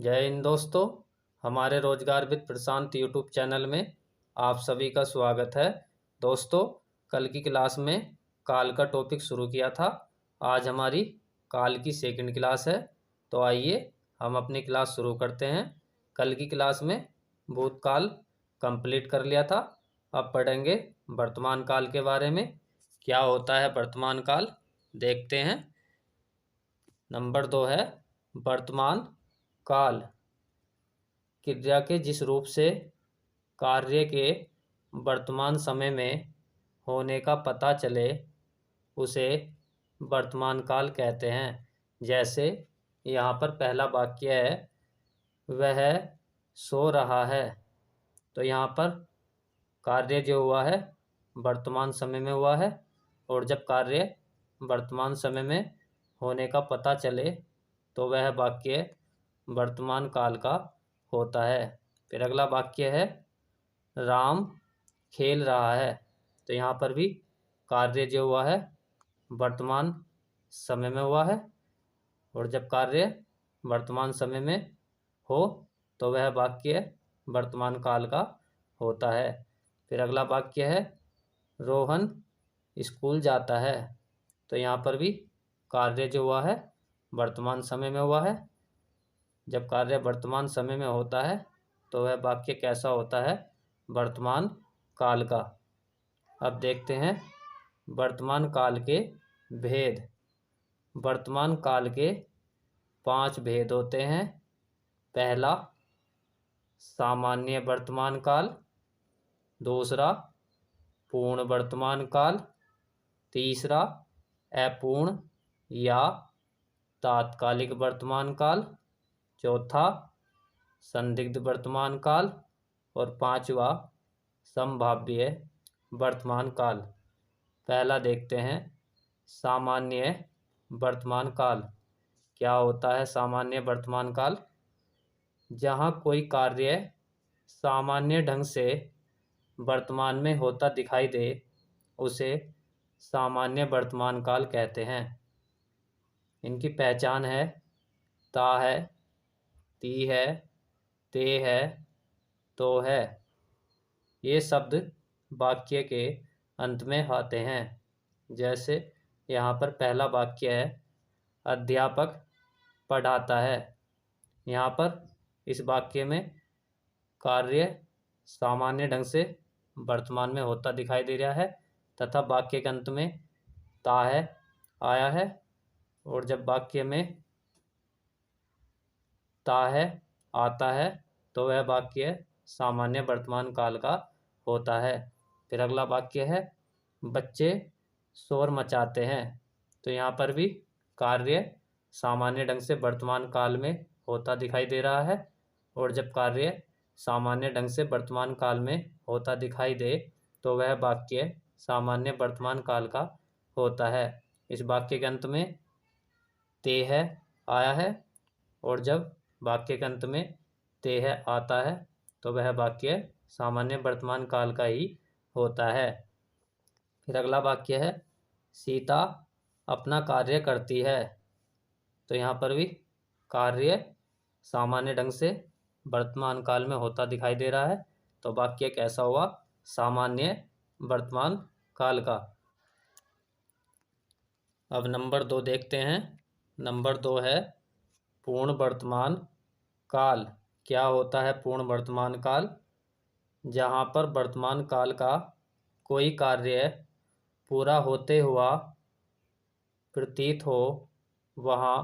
जय हिंद दोस्तों। हमारे रोजगार विद प्रशांत यूट्यूब चैनल में आप सभी का स्वागत है। दोस्तों, कल की क्लास में काल का टॉपिक शुरू किया था। आज हमारी काल की सेकंड क्लास है। तो आइए हम अपनी क्लास शुरू करते हैं। कल की क्लास में भूतकाल कंप्लीट कर लिया था। अब पढ़ेंगे वर्तमान काल के बारे में। क्या होता है वर्तमान काल, देखते हैं। नंबर 2 है वर्तमान काल। क्रिया के जिस रूप से कार्य के वर्तमान समय में होने का पता चले उसे वर्तमान काल कहते हैं। जैसे यहाँ पर पहला वाक्य है, वह सो रहा है। तो यहाँ पर कार्य जो हुआ है वर्तमान समय में हुआ है, और जब कार्य वर्तमान समय में होने का पता चले तो वह वाक्य वर्तमान काल का होता है। फिर अगला वाक्य है, राम खेल रहा है। तो यहाँ पर भी कार्य जो हुआ है वर्तमान समय में हुआ है, और जब कार्य वर्तमान समय में हो तो वह वाक्य वर्तमान काल का होता है। फिर अगला वाक्य है, रोहन स्कूल जाता है। तो यहाँ पर भी कार्य जो हुआ है वर्तमान समय में हुआ है। जब कार्य वर्तमान समय में होता है तो वह वाक्य कैसा होता है, वर्तमान काल का। अब देखते हैं वर्तमान काल के भेद। वर्तमान काल के 5 भेद होते हैं। पहला, सामान्य वर्तमान काल। दूसरा, पूर्ण वर्तमान काल। तीसरा, अपूर्ण या तात्कालिक वर्तमान काल। चौथा, संदिग्ध वर्तमान काल। और पांचवा, संभाव्य वर्तमान काल। पहला देखते हैं, सामान्य वर्तमान काल। क्या होता है सामान्य वर्तमान काल? जहां कोई कार्य सामान्य ढंग से वर्तमान में होता दिखाई दे उसे सामान्य वर्तमान काल कहते हैं। इनकी पहचान है, ता है, ती है, ते है, तो है। ये शब्द वाक्य के अंत में आते हैं। जैसे यहाँ पर पहला वाक्य है, अध्यापक पढ़ाता है। यहाँ पर इस वाक्य में कार्य सामान्य ढंग से वर्तमान में होता दिखाई दे रहा है, तथा वाक्य के अंत में ता है आया है, और जब वाक्य में ता है आता है तो वह वाक्य सामान्य वर्तमान काल का होता है। फिर अगला वाक्य है, बच्चे शोर मचाते हैं। तो यहाँ पर भी कार्य सामान्य ढंग से वर्तमान काल में होता दिखाई दे रहा है, और जब कार्य सामान्य ढंग से वर्तमान काल में होता दिखाई दे तो वह वाक्य सामान्य वर्तमान काल का होता है। इस वाक्य के अंत में ते है आया है, और जब वाक्य के अंत में ते है आता है तो वह वाक्य सामान्य वर्तमान काल का ही होता है। फिर अगला वाक्य है, सीता अपना कार्य करती है। तो यहाँ पर भी कार्य सामान्य ढंग से वर्तमान काल में होता दिखाई दे रहा है, तो वाक्य कैसा हुआ, सामान्य वर्तमान काल का। अब नंबर 2 देखते हैं। नंबर 2 है पूर्ण वर्तमान काल। क्या होता है पूर्ण वर्तमान काल? जहाँ पर वर्तमान काल का कोई कार्य पूरा होते हुआ प्रतीत हो वहाँ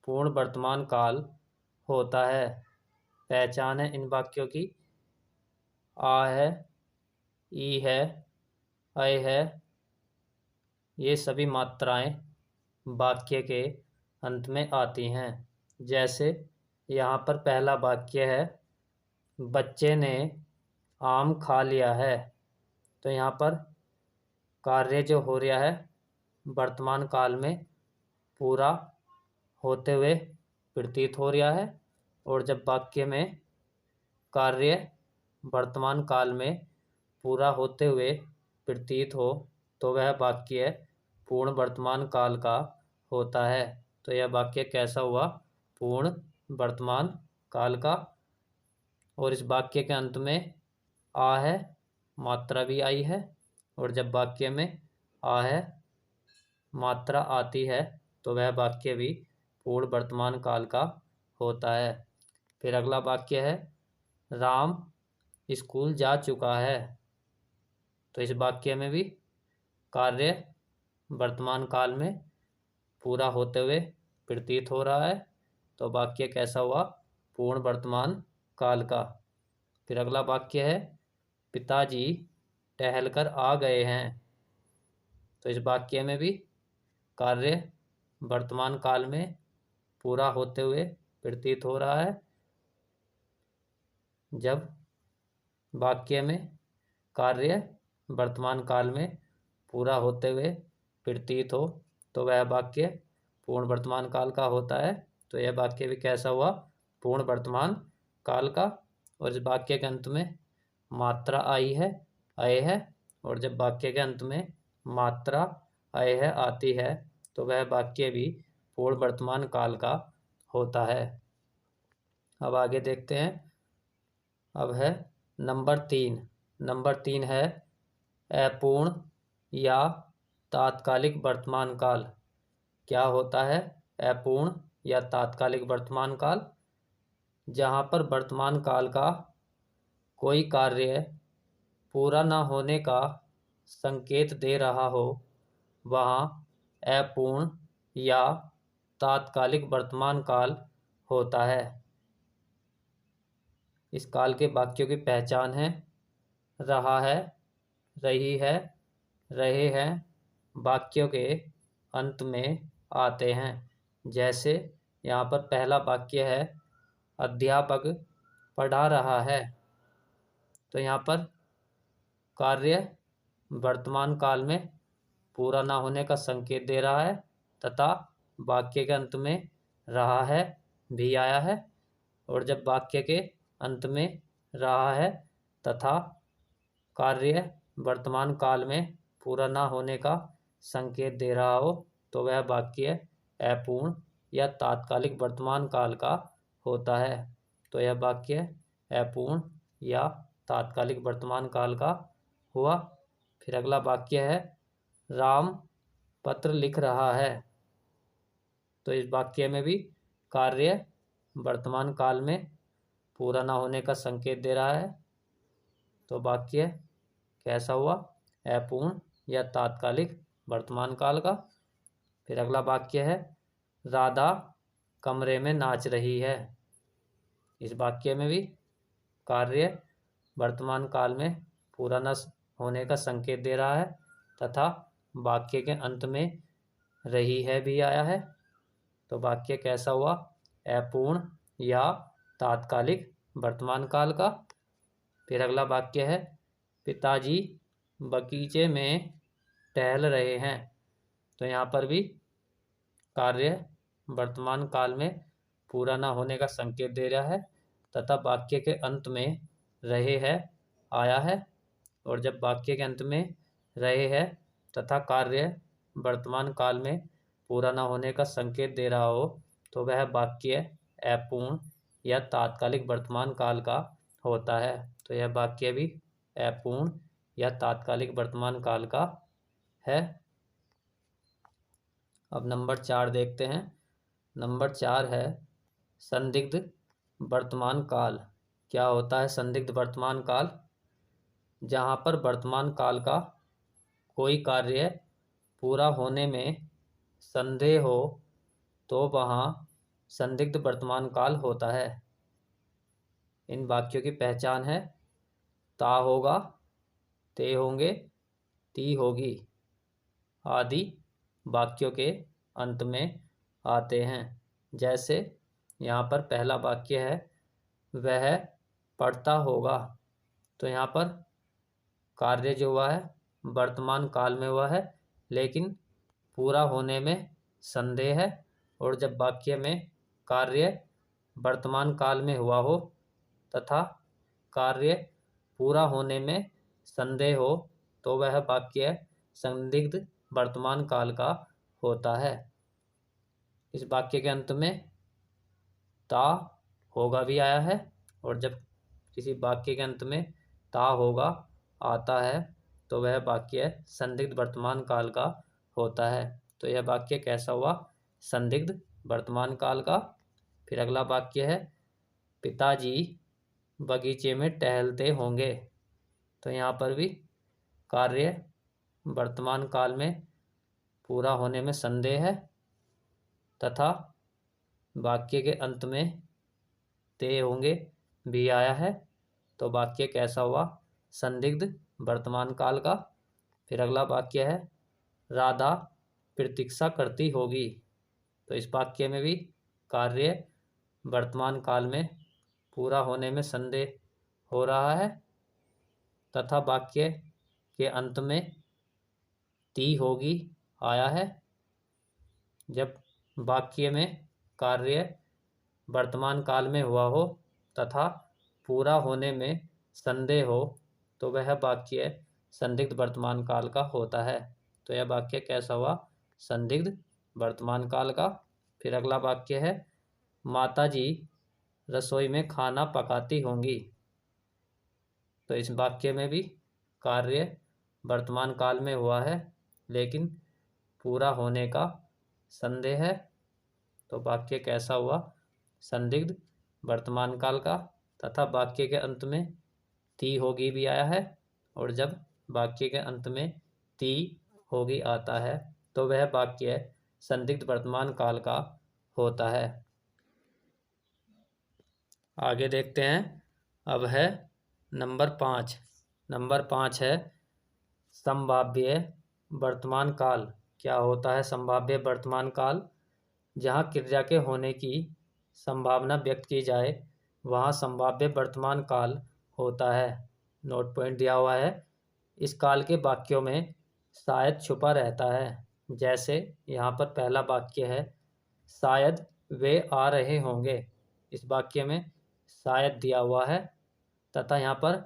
पूर्ण वर्तमान काल होता है। पहचान है इन वाक्यों की, आ है, ई है, अय है। ये सभी मात्राएं वाक्य के अंत में आती हैं। जैसे यहाँ पर पहला वाक्य है, बच्चे ने आम खा लिया है। तो यहाँ पर कार्य जो हो रहा है वर्तमान काल में पूरा होते हुए प्रतीत हो रहा है, और जब वाक्य में कार्य वर्तमान काल में पूरा होते हुए प्रतीत हो तो वह वाक्य पूर्ण वर्तमान काल का होता है। तो यह वाक्य कैसा हुआ, पूर्ण वर्तमान काल का। और इस वाक्य के अंत में आ है, मात्रा भी आई है, और जब वाक्य में आ है, मात्रा आती है, तो वह वाक्य भी पूर्ण वर्तमान काल का होता है। फिर अगला वाक्य है, राम स्कूल जा चुका है। तो इस वाक्य में भी कार्य वर्तमान काल में पूरा होते हुए प्रतीत हो रहा है, तो वाक्य कैसा हुआ? पूर्ण वर्तमान काल का। फिर अगला वाक्य है, पिताजी टहलकर आ गए हैं। तो इस वाक्य में भी कार्य वर्तमान काल में पूरा होते हुए प्रतीत हो रहा है। जब वाक्य में कार्य वर्तमान काल में पूरा होते हुए प्रतीत हो, तो वह वाक्य पूर्ण वर्तमान काल का होता है। तो यह वाक्य भी कैसा हुआ? पूर्ण वर्तमान काल का। और इस वाक्य के अंत में मात्रा आई है, आए है, और जब वाक्य के अंत में मात्रा आए है आती है, तो वह वाक्य भी पूर्ण वर्तमान काल का होता है। अब आगे देखते हैं। अब है नंबर 3। नंबर 3 है अपूर्ण या तात्कालिक वर्तमान काल। क्या होता है अपूर्ण या तात्कालिक वर्तमान काल? जहाँ पर वर्तमान काल का कोई कार्य पूरा न होने का संकेत दे रहा हो, वहाँ अपूर्ण या तात्कालिक वर्तमान काल होता है। इस काल के वाक्यों की पहचान है, रहा है, रही है, रहे हैं वाक्यों के अंत में आते हैं। जैसे यहाँ पर पहला वाक्य है, अध्यापक पढ़ा रहा है। तो यहाँ पर कार्य वर्तमान काल में पूरा ना होने का संकेत दे रहा है, तथा वाक्य के अंत में रहा है भी आया है। और जब वाक्य के अंत में रहा है तथा कार्य वर्तमान काल में पूरा ना होने का संकेत दे रहा हो, तो वह वाक्य अपूर्ण या तात्कालिक वर्तमान काल का होता है। तो यह वाक्य अपूर्ण या तात्कालिक वर्तमान काल का हुआ। फिर अगला वाक्य है, राम पत्र लिख रहा है। तो इस वाक्य में भी कार्य वर्तमान काल में पूरा ना होने का संकेत दे रहा है, तो वाक्य कैसा हुआ? अपूर्ण या तात्कालिक वर्तमान काल का। फिर अगला वाक्य है, राधा कमरे में नाच रही है। इस वाक्य में भी कार्य वर्तमान काल में पूरा न होने का संकेत दे रहा है, तथा वाक्य के अंत में रही है भी आया है। तो वाक्य कैसा हुआ? अपूर्ण या तात्कालिक वर्तमान काल का। फिर अगला वाक्य है, पिताजी बगीचे में टहल रहे हैं। तो यहाँ पर भी कार्य वर्तमान काल में पूरा ना होने का संकेत दे रहा है, तथा वाक्य के अंत में रहे है आया है। और जब वाक्य के अंत में रहे है तथा कार्य वर्तमान काल में पूरा ना होने का संकेत दे रहा हो, तो वह वाक्य अपूर्ण या तात्कालिक वर्तमान काल का होता है। तो यह वाक्य भी अपूर्ण या तात्कालिक वर्तमान काल का है। अब नंबर 4 देखते हैं। नंबर 4 है संदिग्ध वर्तमान काल। क्या होता है संदिग्ध वर्तमान काल? जहाँ पर वर्तमान काल का कोई कार्य पूरा होने में संदेह हो, तो वहाँ संदिग्ध वर्तमान काल होता है। इन वाक्यों की पहचान है, ता होगा, ते होंगे, ती होगी आदि वाक्यों के अंत में आते हैं। जैसे यहाँ पर पहला वाक्य है, वह पढ़ता होगा। तो यहाँ पर कार्य जो हुआ है वर्तमान काल में हुआ है, लेकिन पूरा होने में संदेह है। और जब वाक्य में कार्य वर्तमान काल में हुआ हो तथा कार्य पूरा होने में संदेह हो, तो वह वाक्य संदिग्ध वर्तमान काल का होता है। इस वाक्य के अंत में ता होगा भी आया है, और जब किसी वाक्य के अंत में ता होगा आता है तो वह वाक्य संदिग्ध वर्तमान काल का होता है। तो यह वाक्य कैसा हुआ? संदिग्ध वर्तमान काल का। फिर अगला वाक्य है पिताजी बगीचे में टहलते होंगे। तो यहाँ पर भी कार्य वर्तमान काल में पूरा होने में संदेह है तथा वाक्य के अंत में ते होंगे भी आया है। तो वाक्य कैसा हुआ? संदिग्ध वर्तमान काल का। फिर अगला वाक्य है राधा प्रतीक्षा करती होगी। तो इस वाक्य में भी कार्य वर्तमान काल में पूरा होने में संदेह हो रहा है तथा वाक्य के अंत में ती होगी आया है। जब वाक्य में कार्य वर्तमान काल में हुआ हो तथा पूरा होने में संदेह हो तो वह वाक्य संदिग्ध वर्तमान काल का होता है। तो यह वाक्य कैसा हुआ? संदिग्ध वर्तमान काल का। फिर अगला वाक्य है माताजी रसोई में खाना पकाती होंगी। तो इस वाक्य में भी कार्य वर्तमान काल में हुआ है लेकिन पूरा होने का संदेह है। तो वाक्य कैसा हुआ? संदिग्ध वर्तमान काल का तथा वाक्य के अंत में ती होगी भी आया है, और जब वाक्य के अंत में ती होगी आता है तो वह वाक्य संदिग्ध वर्तमान काल का होता है। आगे देखते हैं। अब है नंबर 5। नंबर 5 है संभाव्य वर्तमान काल। क्या होता है संभाव्य वर्तमान काल? जहाँ क्रिया के होने की संभावना व्यक्त की जाए वहाँ संभाव्य वर्तमान काल होता है। नोट पॉइंट दिया हुआ है। इस काल के वाक्यों में शायद छुपा रहता है। जैसे यहाँ पर पहला वाक्य है शायद वे आ रहे होंगे। इस वाक्य में शायद दिया हुआ है तथा यहाँ पर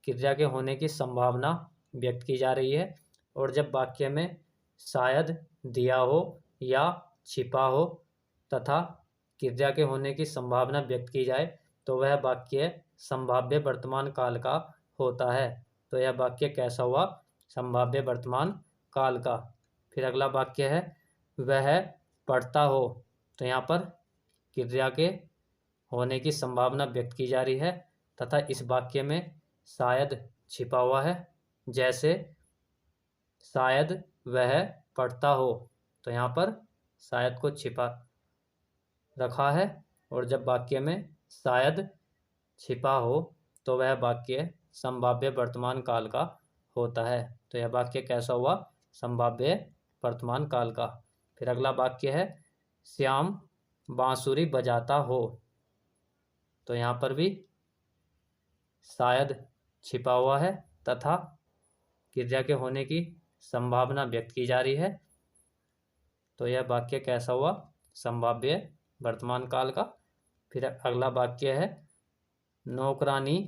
क्रिया के होने की संभावना व्यक्त की जा रही है, और जब वाक्य में शायद दिया हो या छिपा हो तथा क्रिया के होने की संभावना व्यक्त की जाए तो वह वाक्य संभाव्य वर्तमान काल का होता है। तो यह वाक्य कैसा हुआ? संभाव्य वर्तमान काल का। फिर अगला वाक्य है वह पढ़ता हो। तो यहाँ पर क्रिया के होने की संभावना व्यक्त की जा रही है तथा इस वाक्य में शायद छिपा हुआ है। जैसे शायद वह पढ़ता हो। तो यहाँ पर शायद को छिपा रखा है, और जब वाक्य में शायद छिपा हो तो वह वाक्य संभाव्य वर्तमान काल का होता है। तो यह वाक्य कैसा हुआ? संभाव्य वर्तमान काल का। फिर अगला वाक्य है श्याम बांसुरी बजाता हो। तो यहाँ पर भी शायद छिपा हुआ है तथा क्रिया के होने की संभावना व्यक्त की जा रही है। तो यह वाक्य कैसा हुआ? संभाव्य वर्तमान काल का। फिर अगला वाक्य है नौकरानी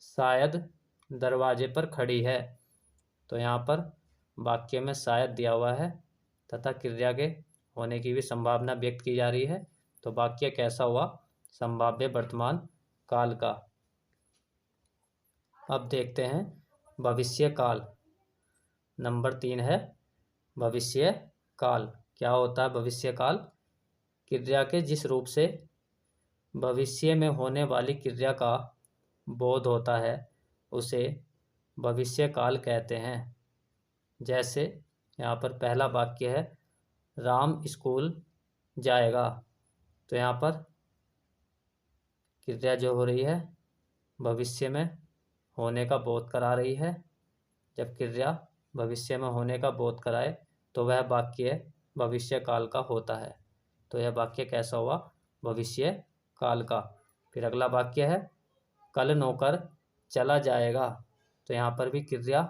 शायद दरवाजे पर खड़ी है। तो यहाँ पर वाक्य में शायद दिया हुआ है तथा क्रिया के होने की भी संभावना व्यक्त की जा रही है। तो वाक्य कैसा हुआ? संभाव्य वर्तमान काल का। अब देखते हैं भविष्य काल। नंबर 3 है भविष्य काल। क्या होता है भविष्य काल? क्रिया के जिस रूप से भविष्य में होने वाली क्रिया का बोध होता है उसे भविष्य काल कहते हैं। जैसे यहाँ पर पहला वाक्य है राम स्कूल जाएगा। तो यहाँ पर क्रिया जो हो रही है भविष्य में होने का बोध करा रही है। जब क्रिया भविष्य में होने का बोध कराए तो वह वाक्य भविष्य काल का होता है। तो यह वाक्य कैसा हुआ? भविष्य काल का। फिर अगला वाक्य है कल नौकर चला जाएगा। तो यहाँ पर भी क्रिया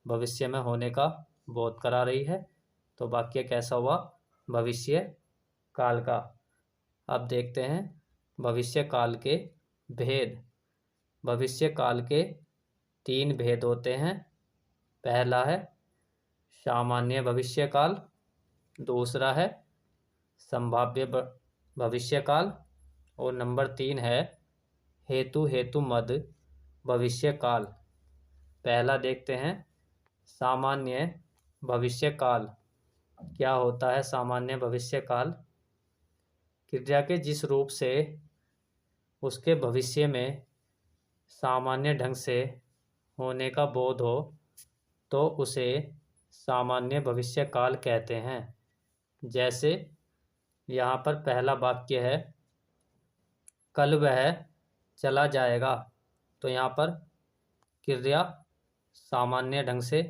भविष्य में होने का बोध करा रही है। तो वाक्य कैसा हुआ? भविष्य काल का। अब देखते हैं भविष्य काल के भेद। भविष्य काल के 3 भेद होते हैं। पहला है सामान्य भविष्य काल, दूसरा है संभाव्य भविष्य काल और नंबर 3 है हेतु हेतु मद भविष्य काल। पहला देखते हैं, सामान्य भविष्य काल। क्या होता है सामान्य भविष्य काल? क्रिया के जिस रूप से उसके भविष्य में सामान्य ढंग से होने का बोध हो तो उसे सामान्य भविष्य काल कहते हैं। जैसे यहाँ पर पहला वाक्य है, कल वह चला जाएगा। तो यहाँ पर क्रिया सामान्य ढंग से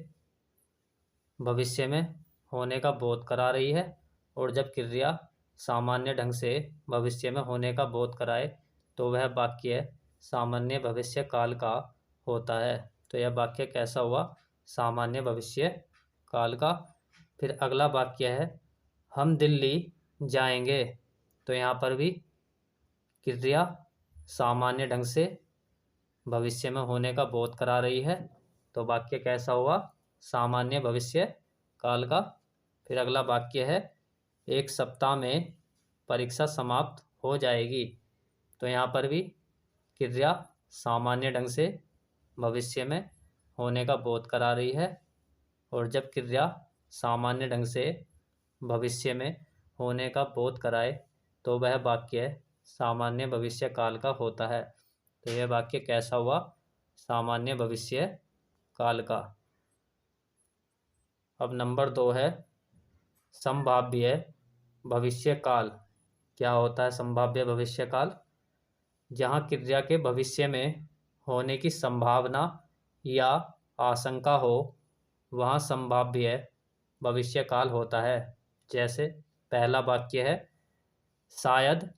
भविष्य में होने का बोध करा रही है, और जब क्रिया सामान्य ढंग से भविष्य में होने का बोध कराए तो वह वाक्य सामान्य भविष्य काल का होता है। तो यह वाक्य कैसा हुआ? सामान्य भविष्य काल का। फिर अगला वाक्य है, हम दिल्ली जाएंगे। तो यहाँ पर भी क्रिया सामान्य ढंग से भविष्य में होने का बोध करा रही है, तो वाक्य कैसा हुआ? सामान्य भविष्य काल का। फिर अगला वाक्य है, एक सप्ताह में परीक्षा समाप्त हो जाएगी। तो यहाँ पर भी क्रिया सामान्य ढंग से भविष्य में होने का बोध करा रही है, और जब क्रिया सामान्य ढंग से भविष्य में होने का बोध कराए तो वह वाक्य सामान्य भविष्य काल का होता है। तो यह वाक्य कैसा हुआ? सामान्य भविष्य काल का। अब नंबर 2 है संभाव्य भविष्य काल। क्या होता है संभाव्य भविष्य काल? जहाँ क्रिया के भविष्य में होने की संभावना या आशंका हो वहाँ संभाव्य भविष्य काल होता है। जैसे पहला वाक्य है, शायद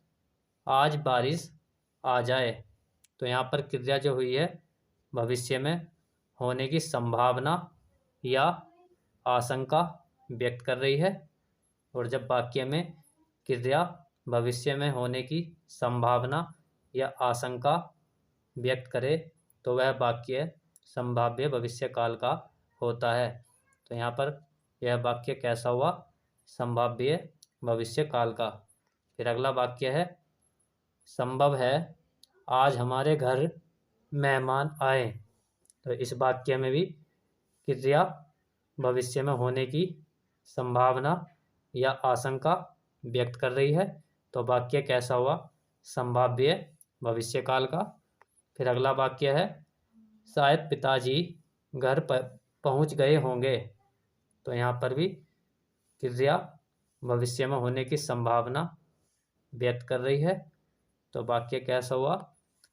आज बारिश आ जाए। तो यहाँ पर क्रिया जो हुई है भविष्य में होने की संभावना या आशंका व्यक्त कर रही है, और जब वाक्य में क्रिया भविष्य में होने की संभावना या आशंका व्यक्त करे तो वह वाक्य संभाव्य भविष्य काल का होता है। तो यहाँ पर यह वाक्य कैसा हुआ? संभाव्य भविष्य काल का। फिर अगला वाक्य है, संभव है आज हमारे घर मेहमान आए। तो इस वाक्य में भी क्रिया भविष्य में होने की संभावना या आशंका व्यक्त कर रही है, तो वाक्य कैसा हुआ? संभाव्य भविष्य काल का। फिर अगला वाक्य है, शायद पिताजी घर पर पहुंच गए होंगे। तो यहाँ पर भी क्रिया भविष्य में होने की संभावना व्यक्त कर रही है, तो वाक्य कैसा हुआ?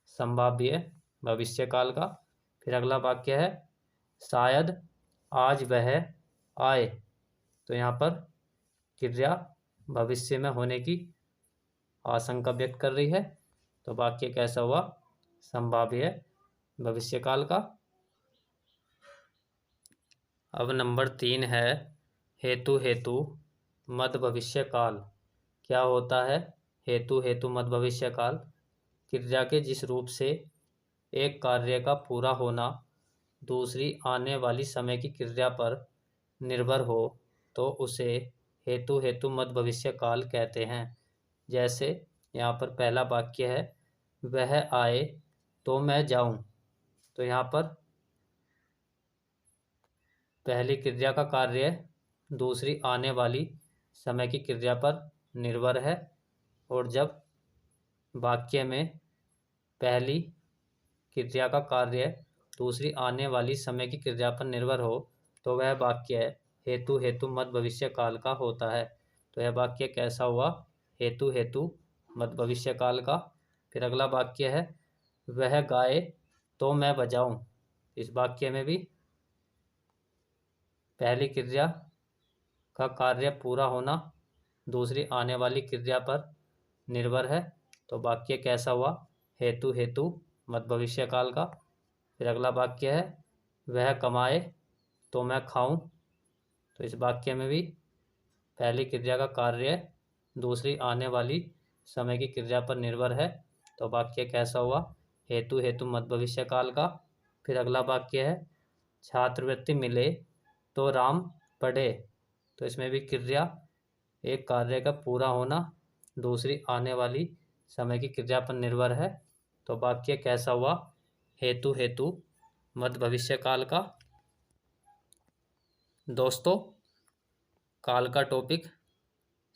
संभाव्य भविष्य काल का। फिर अगला वाक्य है, शायद आज वह आए। तो यहाँ पर क्रिया भविष्य में होने की आशंका व्यक्त कर रही है, तो वाक्य कैसा हुआ? संभाव्य भविष्य काल का। अब नंबर 3 है हेतु हेतु मद भविष्य काल। क्या होता है हेतु हेतु मद भविष्य काल? क्रिया के जिस रूप से एक कार्य का पूरा होना दूसरी आने वाली समय की क्रिया पर निर्भर हो तो उसे हेतु हेतु मद भविष्य काल कहते हैं। जैसे यहाँ पर पहला वाक्य है, वह आए तो मैं जाऊं। तो यहाँ पर पहली क्रिया का कार्य दूसरी आने वाली समय की क्रिया पर निर्भर है, और जब वाक्य में पहली क्रिया का कार्य दूसरी आने वाली समय की क्रिया पर निर्भर हो तो वह वाक्य हेतु हेतु मद भविष्य काल का होता है। तो यह वाक्य कैसा हुआ? हेतु हेतु मद भविष्य काल का। फिर अगला वाक्य है, वह गाए तो मैं बजाऊं। इस वाक्य में भी पहली क्रिया का कार्य पूरा होना दूसरी आने वाली क्रिया पर निर्भर है, तो वाक्य कैसा हुआ? हेतु हेतु मद भविष्य काल का। फिर अगला वाक्य है, वह कमाए तो मैं खाऊं। तो इस वाक्य में भी पहली क्रिया का कार्य दूसरी आने वाली समय की क्रिया पर निर्भर है, तो वाक्य कैसा हुआ? हेतु हेतु मद भविष्य काल का। फिर अगला वाक्य है, छात्रवृत्ति मिले तो राम पढ़े। तो इसमें भी क्रिया एक कार्य का पूरा होना दूसरी आने वाली समय की क्रिया पर निर्भर है। तो वाक्य कैसा हुआ? हेतु हेतु मध्य भविष्य काल का। दोस्तों, काल का टॉपिक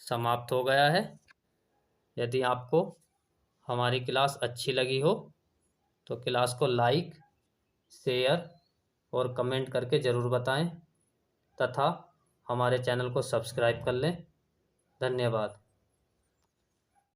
समाप्त हो गया है। यदि आपको हमारी क्लास अच्छी लगी हो तो क्लास को लाइक, शेयर और कमेंट करके ज़रूर बताएं तथा हमारे चैनल को सब्सक्राइब कर लें। धन्यवाद।